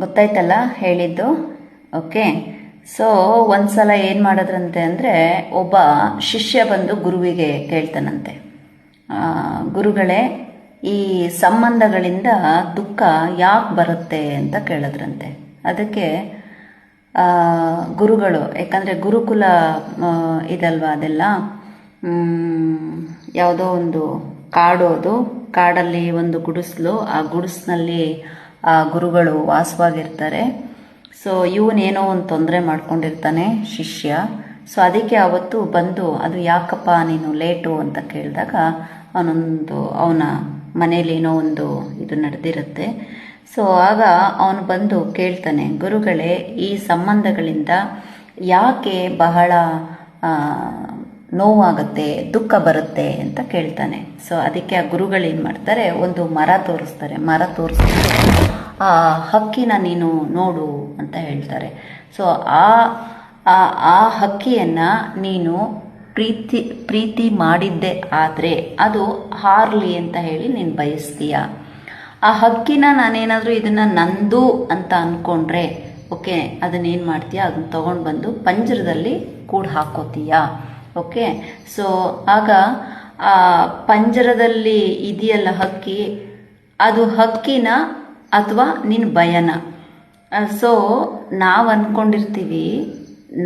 ಗೊತ್ತಾಯ್ತಲ್ಲ ಹೇಳಿದ್ದು? Okay. So ಒಂದು ಸಲ ಏನು ಮಾಡಿದ್ರಂತೆ ಅಂದರೆ, ಒಬ್ಬ ಶಿಷ್ಯ ಬಂದು ಗುರುವಿಗೆ ಕೇಳ್ತಾನಂತೆ, ಗುರುಗಳೇ, ಈ ಸಂಬಂಧಗಳಿಂದ ದುಃಖ ಯಾಕೆ ಬರುತ್ತೆ ಅಂತ ಕೇಳಿದ್ರಂತೆ. ಅದಕ್ಕೆ ಗುರುಗಳು, ಯಾಕಂದರೆ ಗುರುಕುಲ ಇದಲ್ವ ಅದೆಲ್ಲ, ಯಾವುದೋ ಒಂದು ಕಾಡೋದು, ಕಾಡಲ್ಲಿ ಒಂದು ಗುಡಿಸಲು, ಆ ಗುಡಿಸಿನಲ್ಲಿ ಆ ಗುರುಗಳು ವಾಸವಾಗಿರ್ತಾರೆ. ಸೊ ಇವನೇನೋ ಒಂದು ತೊಂದರೆ ಮಾಡ್ಕೊಂಡಿರ್ತಾನೆ ಶಿಷ್ಯ. ಸೊ ಅದಕ್ಕೆ ಅವತ್ತು ಬಂದು, ಅದು ಯಾಕಪ್ಪ ನೀನು ಲೇಟು ಅಂತ ಕೇಳಿದಾಗ ಅವನ ಮನೇಲಿ ಏನೋ ಒಂದು ಇದು ನಡೆದಿರುತ್ತೆ. ಸೊ ಆಗ ಅವನು ಬಂದು ಕೇಳ್ತಾನೆ, ಗುರುಗಳೇ, ಈ ಸಂಬಂಧಗಳಿಂದ ಯಾಕೆ ಬಹಳ ನೋವಾಗುತ್ತೆ, ದುಃಖ ಬರುತ್ತೆ ಅಂತ ಕೇಳ್ತಾನೆ. ಸೊ ಅದಕ್ಕೆ ಆ ಗುರುಗಳೇನು ಮಾಡ್ತಾರೆ, ಒಂದು ಮರ ತೋರಿಸ್ತಾರೆ, ಆ ಹಕ್ಕಿನ ನೀನು ನೋಡು ಅಂತ ಹೇಳ್ತಾರೆ. ಸೊ ಆ ಹಕ್ಕಿಯನ್ನು ನೀನು ಪ್ರೀತಿ ಮಾಡಿದ್ದೆ ಆದರೆ ಅದು ಹಾರಲಿ ಅಂತ ಹೇಳಿ ನೀನು ಬಯಸ್ತೀಯ. ಆ ಹಕ್ಕಿನ ನಾನೇನಾದರೂ ಇದನ್ನು ನಂದು ಅಂತ ಅಂದ್ಕೊಂಡ್ರೆ, ಓಕೆ, ಅದನ್ನೇನು ಮಾಡ್ತೀಯ, ಅದನ್ನ ತೊಗೊಂಡು ಬಂದು ಪಂಜರದಲ್ಲಿ ಕೂಡ ಹಾಕೋತೀಯ. ಓಕೆ. ಸೊ ಆಗ ಆ ಪಂಜರದಲ್ಲಿ ಇದೆಯಲ್ಲ ಹಕ್ಕಿ, ಅದು ಹಕ್ಕಿನ ಅಥವಾ ನಿನ್ನ ಭಯನ? ಸೊ ನಾವು ಅಂದ್ಕೊಂಡಿರ್ತೀವಿ,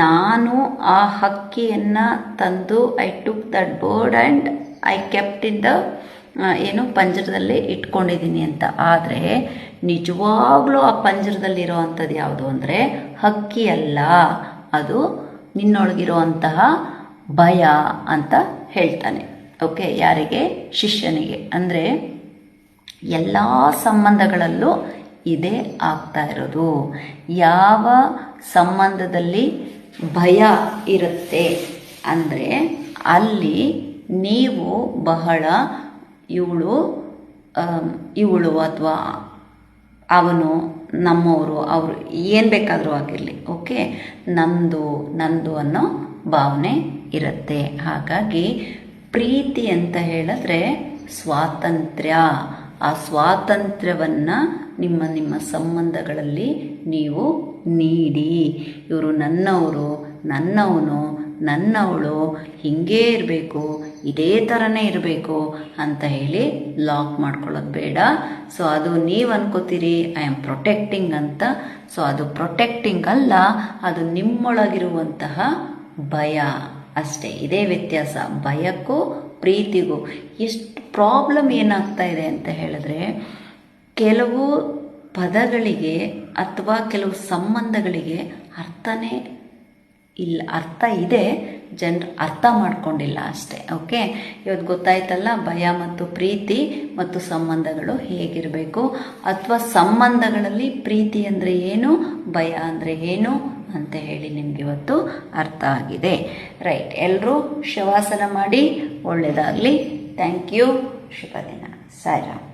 ನಾನು ಆ ಹಕ್ಕಿಯನ್ನು ತಂದು I took that bird and I kept in the ಪಂಜರದಲ್ಲಿ ಇಟ್ಕೊಂಡಿದ್ದೀನಿ ಅಂತ. ಆದರೆ ನಿಜವಾಗ್ಲೂ ಆ ಪಂಜರದಲ್ಲಿರೋ ಅಂಥದ್ದು ಯಾವುದು ಅಂದರೆ ಹಕ್ಕಿ ಅಲ್ಲ, ಅದು ನಿನ್ನೊಳಗಿರುವಂತಹ ಭಯ ಅಂತ ಹೇಳ್ತಾನೆ. ಓಕೆ. ಯಾರಿಗೆ? ಶಿಷ್ಯನಿಗೆ. ಅಂದರೆ ಎಲ್ಲ ಸಂಬಂಧಗಳಲ್ಲೂ ಇದೇ ಆಗ್ತಾ ಇರೋದು. ಯಾವ ಸಂಬಂಧದಲ್ಲಿ ಭಯ ಇರುತ್ತೆ ಅಂದರೆ ಅಲ್ಲಿ ನೀವು ಬಹಳ ಇವಳು ಅಥವಾ ಅವನು, ನಮ್ಮವರು, ಅವರು ಏನು ಬೇಕಾದರೂ ಆಗಿರಲಿ, ಓಕೆ, ನಂದು ಅನ್ನೋ ಭಾವನೆ ಇರುತ್ತೆ. ಹಾಗಾಗಿ ಪ್ರೀತಿ ಅಂತ ಹೇಳಿದ್ರೆ ಸ್ವಾತಂತ್ರ್ಯ. ಆ ಸ್ವಾತಂತ್ರ್ಯವನ್ನು ನಿಮ್ಮ ಸಂಬಂಧಗಳಲ್ಲಿ ನೀವು ನೀಡಿ, ಇವರು ನನ್ನವರು, ನನ್ನವನು, ನನ್ನವಳು, ಹೀಗೇ ಇರಬೇಕು, ಇದೇ ಥರನೇ ಇರಬೇಕು ಅಂತ ಹೇಳಿ ಲಾಕ್ ಮಾಡ್ಕೊಳ್ಳೋದು ಬೇಡ. ಸೊ ಅದು ನೀವು ಅನ್ಕೋತೀರಿ ಐ ಆಮ್ ಪ್ರೊಟೆಕ್ಟಿಂಗ್ ಅಂತ. ಸೊ ಅದು ಪ್ರೊಟೆಕ್ಟಿಂಗ್ ಅಲ್ಲ, ಅದು ನಿಮ್ಮೊಳಗಿರುವಂತಹ ಭಯ ಅಷ್ಟೇ. ಇದೇ ವ್ಯತ್ಯಾಸ ಭಯಕ್ಕೂ ಪ್ರೀತಿಗೂ. ಎಷ್ಟು ಪ್ರಾಬ್ಲಮ್ ಏನಾಗ್ತಾ ಇದೆ ಅಂತ ಹೇಳಿದ್ರೆ, ಕೆಲವು ಪದಗಳಿಗೆ ಅಥವಾ ಕೆಲವು ಸಂಬಂಧಗಳಿಗೆ ಅರ್ಥನೇ ಇಲ್ಲ. ಅರ್ಥ ಇದೆ, ಜನರು ಅರ್ಥ ಮಾಡ್ಕೊಂಡಿಲ್ಲ ಅಷ್ಟೇ. ಓಕೆ. ಇವತ್ತು ಗೊತ್ತಾಯ್ತಲ್ಲ, ಭಯ ಮತ್ತು ಪ್ರೀತಿ ಮತ್ತು ಸಂಬಂಧಗಳು ಹೇಗಿರಬೇಕು, ಅಥವಾ ಸಂಬಂಧಗಳಲ್ಲಿ ಪ್ರೀತಿ ಅಂದರೆ ಏನು, ಭಯ ಅಂದರೆ ಏನು ಅಂತ ಹೇಳಿ ನಿಮಗೆ ಇವತ್ತು ಅರ್ಥ ಆಗಿದೆ. ರೈಟ್. ಎಲ್ಲರೂ ಶವಾಸನ ಮಾಡಿ. ಒಳ್ಳೆಯದಾಗಲಿ. Thank you. ಶುಭ ದಿನ. ಸಾಯಿರಾಮ್.